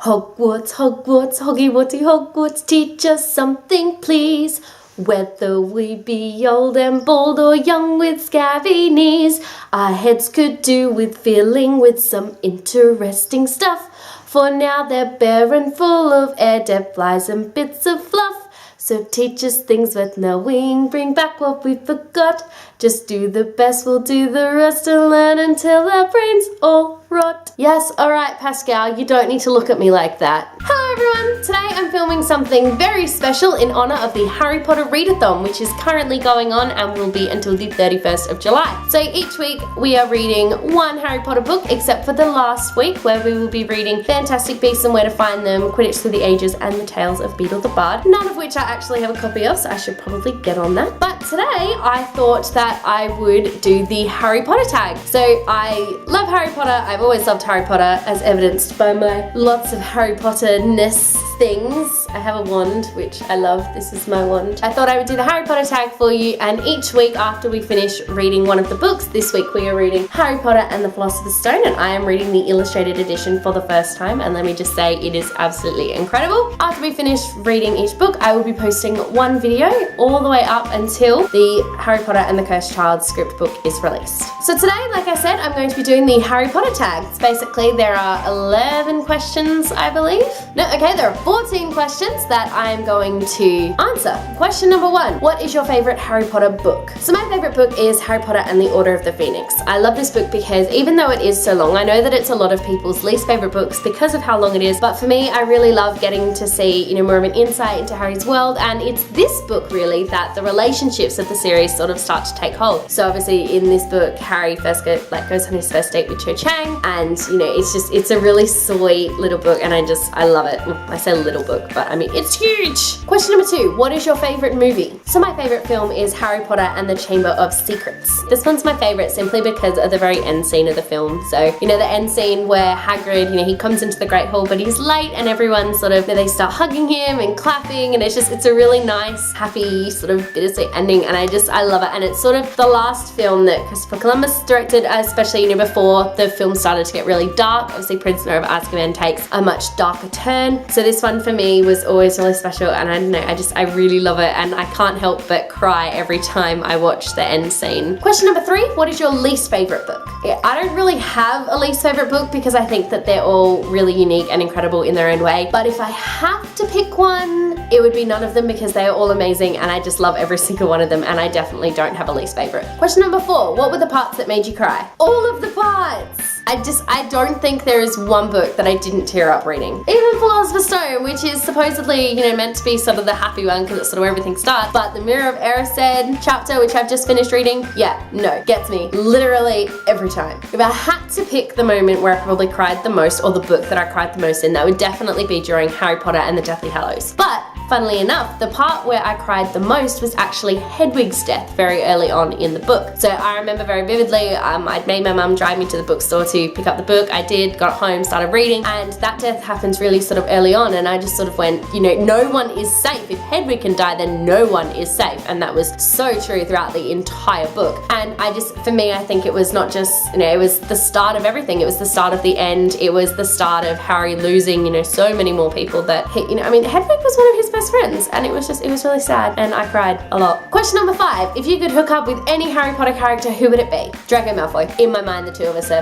Hogwarts, Hogwarts, Hoggy-Wotty Hogwarts, teach us something please. Whether we be old and bald or young with scabby knees, our heads could do with filling with some interesting stuff. For now they're bare and full of air, dead flies and bits of fluff. So teach us things worth knowing, bring back what we forgot. Just do the best, we'll do the rest and learn until our brains all rot. Yes, alright Pascal, you don't need to look at me like that. Hello everyone, today I'm filming something very special in honour of the Harry Potter Readathon, which is currently going on and will be until the 31st of July. So each week we are reading one Harry Potter book, except for the last week where we will be reading Fantastic Beasts and Where to Find Them, Quidditch Through the Ages and the Tales of Beedle the Bard, none of which I actually have a copy of, so I should probably get on that. But today I thought that I would do the Harry Potter tag. So I love Harry Potter, I've always loved Harry Potter, as evidenced by my lots of Harry Potter-ness things. I have a wand, which I love. This is my wand. I thought I would do the Harry Potter tag for you, and each week after we finish reading one of the books, this week we are reading Harry Potter and the Philosopher's Stone, and I am reading the illustrated edition for the first time, and let me just say it is absolutely incredible. After we finish reading each book, I will be posting one video all the way up until the Harry Potter and the Cursed Child script book is released. So today, like I said, I'm going to be doing the Harry Potter tags. Basically, there are 11 questions, I believe. No, okay, there are 14 questions that I am going to answer. Question number 1, what is your favorite Harry Potter book? So my favorite book is Harry Potter and the Order of the Phoenix. I love this book because even though it is so long, I know that it's a lot of people's least favorite books because of how long it is, but for me, I really love getting to see, more of an insight into Harry's world, and it's this book really that the relationships of the series sort of start to take hold. So obviously in this book, Harry first goes on his first date with Cho Chang, and it's a really sweet little book, and I love it. I say little book, but I mean it's huge. Question number 2, what is your favorite movie? So my favorite film is Harry Potter and the Chamber of Secrets. This one's my favorite simply because of the very end scene of the film. So the end scene where Hagrid, he comes into the Great Hall but he's late, and everyone sort of, they start hugging him and clapping, and it's a really nice, happy, sort of bittersweet ending, and I love it. And it's sort of the last film that Christopher Columbus directed, especially before the film started to get really dark. Obviously Prisoner of Azkaban takes a much darker turn, so this one for me was always really special, and I don't know, I really love it, and I can't help but cry every time I watch the end scene. Question number 3, what is your least favorite book? Yeah, I don't really have a least favorite book because I think that they're all really unique and incredible in their own way, but if I have to pick one, it would be none of them because they are all amazing and I just love every single one of them, and I definitely don't have a least favorite. Question number 4, what were the parts that made you cry? All of the parts! I don't think there is one book that I didn't tear up reading. Even Philosopher's Stone, which is supposedly, meant to be sort of the happy one because it's sort of where everything starts, but the Mirror of Erised chapter, which I've just finished reading, gets me literally every time. If I had to pick the moment where I probably cried the most, or the book that I cried the most in, that would definitely be during Harry Potter and the Deathly Hallows. But funnily enough, the part where I cried the most was actually Hedwig's death very early on in the book. So I remember very vividly, I'd made my mum drive me to the bookstore to pick up the book. I did, got home, started reading, and that death happens really sort of early on, and I just sort of went, no one is safe. If Hedwig can die, then no one is safe, and that was so true throughout the entire book. And for me, I think it was not just, it was the start of everything. It was the start of the end. It was the start of Harry losing, so many more people that, Hedwig was one of his best friends, and it was really sad, and I cried a lot. Question number 5, if you could hook up with any Harry Potter character, who would it be? Draco Malfoy. In my mind, the two of us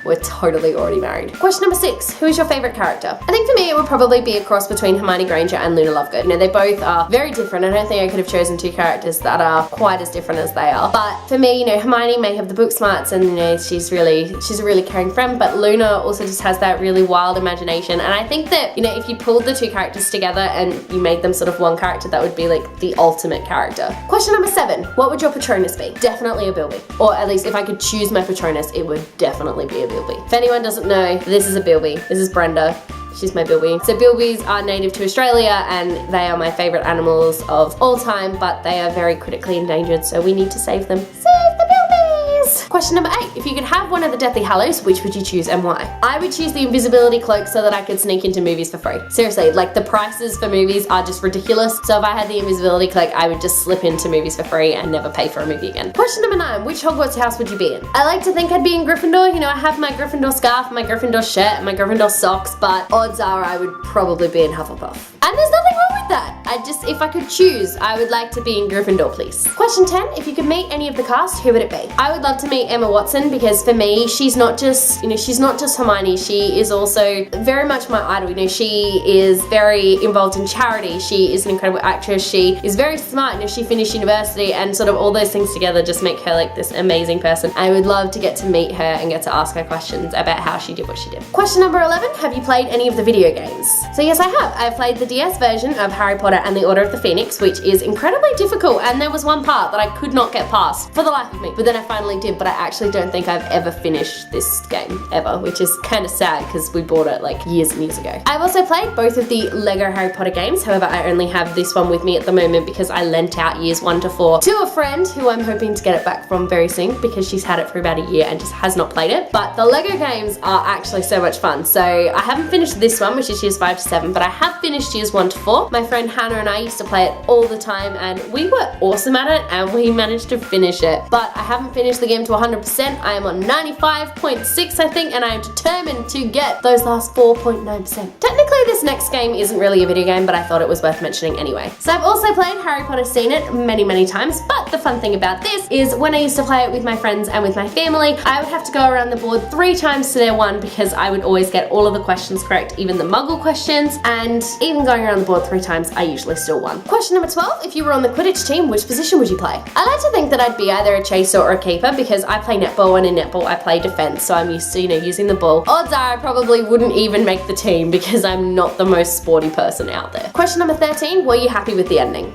we're totally already married. Question number 6, who is your favorite character? I think for me it would probably be a cross between Hermione Granger and Luna Lovegood. They both are very different. I don't think I could have chosen two characters that are quite as different as they are. But for me, Hermione may have the book smarts, and she's a really caring friend, but Luna also just has that really wild imagination. And I think that, if you pulled the two characters together and you made them sort of one character, that would be like the ultimate character. Question number 7, what would your Patronus be? Definitely a Bilby. Or at least if I could choose my Patronus, it would definitely be a Bilby. If anyone doesn't know, this is a Bilby. This is Brenda. She's my Bilby. So Bilbies are native to Australia, and they are my favourite animals of all time, but they are very critically endangered, so we need to save them. Save the Bilbies! Question number 8. If you could have one of the Deathly Hallows, which would you choose and why? I would choose the Invisibility Cloak so that I could sneak into movies for free. Seriously, like the prices for movies are just ridiculous. So if I had the Invisibility Cloak, I would just slip into movies for free and never pay for a movie again. Question number 9. Which Hogwarts house would you be in? I like to think I'd be in Gryffindor. You know, I have my Gryffindor scarf, my Gryffindor shirt, and my Gryffindor socks, but odds are I would probably be in Hufflepuff. And there's nothing wrong with that. If I could choose, I would like to be in Gryffindor, please. Question 10. If you could meet any of the cast, who would it be? I would love to meet Emma Watson because for me, she's not just, she's not just Hermione. She is also very much my idol. You know, she is very involved in charity. She is an incredible actress. She is very smart. You know, she finished university and sort of all those things together just make her like this amazing person. I would love to get to meet her and get to ask her questions about how she did what she did. Question number 11. Have you played any of the video games? So yes, I have. I've played the DS version of Harry Potter and the Order of the Phoenix, which is incredibly difficult, and there was one part that I could not get past for the life of me, but then I finally did. But I actually don't think I've ever finished this game ever, which is kind of sad because we bought it like years and years ago. I've also played both of the Lego Harry Potter games. However, I only have this one with me at the moment because I lent out years 1 to 4 to a friend who I'm hoping to get it back from very soon because she's had it for about a year and just has not played it. But the Lego games are actually so much fun. So I haven't finished this one, which is years 5 to 7, but I have finished years 1 to 4. My friend Hannah and I used to play it all the time and we were awesome at it and we managed to finish it. But I haven't finished the game to 100%. I am on 95.6 I think, and I am determined to get those last 4.9%. Technically this next game isn't really a video game, but I thought it was worth mentioning anyway. So I've also played Harry Potter, seen it many times, but the fun thing about this is when I used to play it with my friends and with my family, I would have to go around the board 3 times to their 1 because I would always get all of the questions correct, even the Muggle questions, and even going around the board 3 times, I usually still won. Question number 12. If you were on the Quidditch team, which position would you play? I like to think that I'd be either a chaser or a keeper because I play netball, and in netball I play defense, so I'm used to, using the ball. Odds are I probably wouldn't even make the team because I'm not the most sporty person out there. Question number 13. Were you happy with the ending?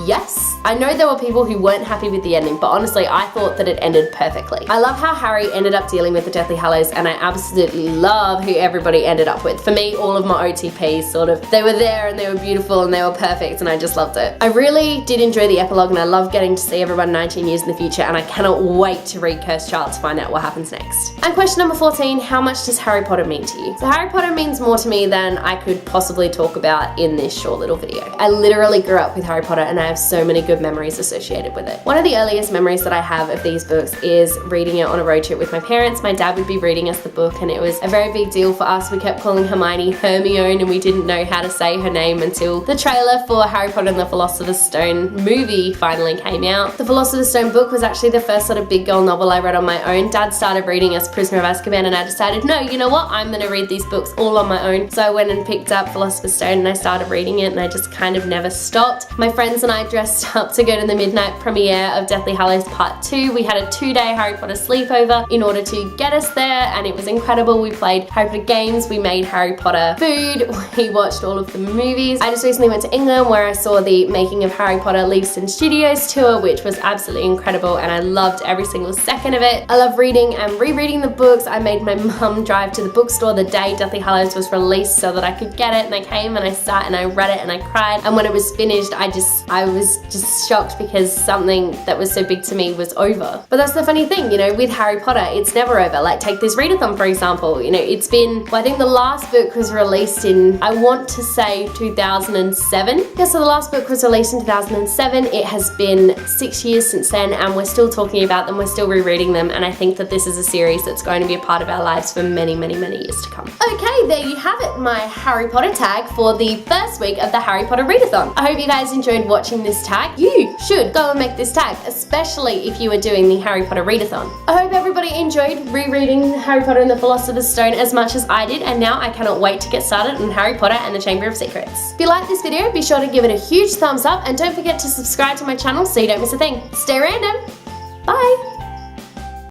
Yes. I know there were people who weren't happy with the ending, but honestly, I thought that it ended perfectly. I love how Harry ended up dealing with the Deathly Hallows, and I absolutely love who everybody ended up with. For me, all of my OTPs they were there and they were beautiful and they were perfect, and I just loved it. I really did enjoy the epilogue, and I love getting to see everyone 19 years in the future, and I cannot wait to read Cursed Child to find out what happens next. And question number 14, how much does Harry Potter mean to you? So Harry Potter means more to me than I could possibly talk about in this short little video. I literally grew up with Harry Potter and I have so many good memories associated with it. One of the earliest memories that I have of these books is reading it on a road trip with my parents. My dad would be reading us the book and it was a very big deal for us. We kept calling Hermione Hermione and we didn't know how to say her name until the trailer for Harry Potter and the Philosopher's Stone movie finally came out. The Philosopher's Stone book was actually the first sort of big girl novel I read on my own. Dad started reading us Prisoner of Azkaban and I decided, no, you know what? I'm gonna read these books all on my own. So I went and picked up Philosopher's Stone and I started reading it and I just kind of never stopped. My friends and I dressed up to go to the midnight premiere of Deathly Hallows Part 2. We had a 2-day Harry Potter sleepover in order to get us there and it was incredible. We played Harry Potter games, we made Harry Potter food, we watched all of the movies. I just recently went to England where I saw the Making of Harry Potter Leavesden Studios tour, which was absolutely incredible and I loved every single second of it. I love reading and rereading the books. I made my mum drive to the bookstore the day Deathly Hallows was released so that I could get it, and I came and I sat and I read it and I cried, and when it was finished I was just shocked because something that was so big to me was over. But that's the funny thing, with Harry Potter, it's never over. Like take this readathon for example, it's been, well, I think the last book was released in, I want to say 2007. Yeah, so the last book was released in 2007. It has been 6 years since then and we're still talking about them, we're still rereading them, and I think that this is a series that's going to be a part of our lives for many, many, many years to come. Okay, there you have it, my Harry Potter tag for the first week of the Harry Potter Readathon. I hope you guys enjoyed watching this tag. You should go and make this tag, especially if you are doing the Harry Potter Readathon. I hope everybody enjoyed rereading Harry Potter and the Philosopher's Stone as much as I did, and now I cannot wait to get started on Harry Potter and the Chamber of Secrets. If you like this video, be sure to give it a huge thumbs up and don't forget to subscribe to my channel so you don't miss a thing. Stay random. Bye.